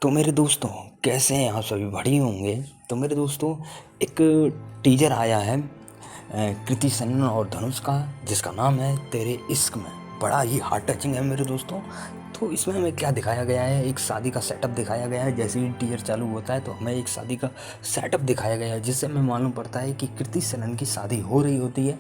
तो मेरे दोस्तों, कैसे हैं आप सभी? बढ़िया होंगे। तो मेरे दोस्तों, एक टीजर आया है कृति सेनन और धनुष का, जिसका नाम है तेरे इश्क में। बड़ा ही हार्ट टचिंग है मेरे दोस्तों। तो इसमें हमें क्या दिखाया गया है? एक शादी का सेटअप दिखाया गया है। जैसे ही टीजर चालू होता है तो हमें एक शादी का सेटअप दिखाया गया है, जिससे हमें मालूम पड़ता है कि कृति सेनन की शादी हो रही होती है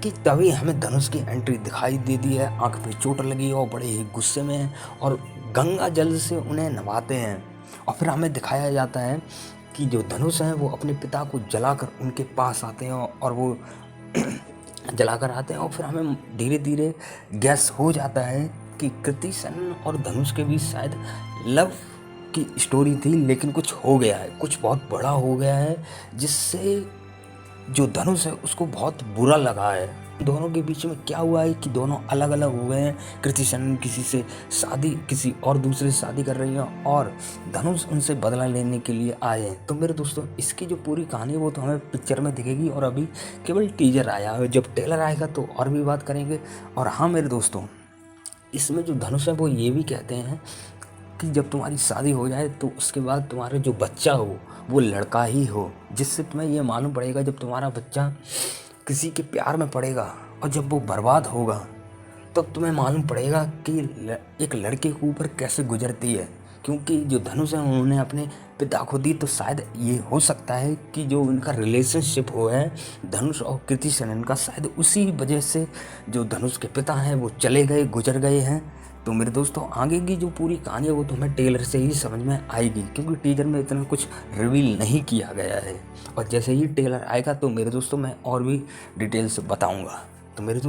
कि तभी हमें धनुष की एंट्री दिखाई देती है। आंख पे चोट लगी और बड़े ही गुस्से में है और गंगा जल से उन्हें नवाते हैं। और फिर हमें दिखाया जाता है कि जो धनुष हैं वो अपने पिता को जलाकर उनके पास आते हैं और वो जलाकर आते हैं। और फिर हमें धीरे धीरे गैस हो जाता है कि कृति सेनन और धनुष के बीच शायद लव की स्टोरी थी, लेकिन कुछ हो गया है, कुछ बहुत बड़ा हो गया है, जिससे जो धनुष है उसको बहुत बुरा लगा है। दोनों के बीच में क्या हुआ है कि दोनों अलग अलग हो गए हैं। कृति सेनन किसी और दूसरे से शादी कर रही है और धनुष उनसे बदला लेने के लिए आए हैं। तो मेरे दोस्तों, इसकी जो पूरी कहानी है वो तो हमें पिक्चर में दिखेगी और अभी केवल टीजर आया है। जब ट्रेलर आएगा तो और भी बात करेंगे। और हाँ मेरे दोस्तों, इसमें जो धनुष है वो ये भी कहते हैं कि जब तुम्हारी शादी हो जाए तो उसके बाद तुम्हारा जो बच्चा हो वो लड़का ही हो, जिससे तुम्हें ये मालूम पड़ेगा जब तुम्हारा बच्चा किसी के प्यार में पड़ेगा और जब वो बर्बाद होगा तब तुम्हें मालूम पड़ेगा कि एक लड़के के ऊपर कैसे गुजरती है। क्योंकि जो धनुष है उन्होंने अपने पिता को दी, तो शायद ये हो सकता है कि जो उनका रिलेशनशिप हो है धनुष और कृति सेनन का, शायद उसी वजह से जो धनुष के पिता हैं वो चले गए, गुजर गए हैं। तो मेरे दोस्तों, आगे की जो पूरी कहानी है वो तो हमें ट्रेलर से ही समझ में आएगी, क्योंकि टीजर में इतना कुछ रिवील नहीं किया गया है। और जैसे ही ट्रेलर आएगा तो मेरे दोस्तों मैं और भी डिटेल्स बताऊंगा। तो मेरे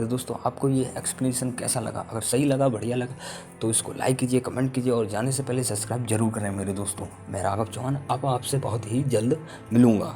दोस्तों आपको ये एक्सप्लेनेशन कैसा लगा? अगर सही लगा, बढ़िया लगा, तो इसको लाइक कीजिए, कमेंट कीजिए और जाने से पहले सब्सक्राइब जरूर करें। मेरे दोस्तों, मैं राघव चौहान अब आपसे बहुत ही जल्द मिलूँगा।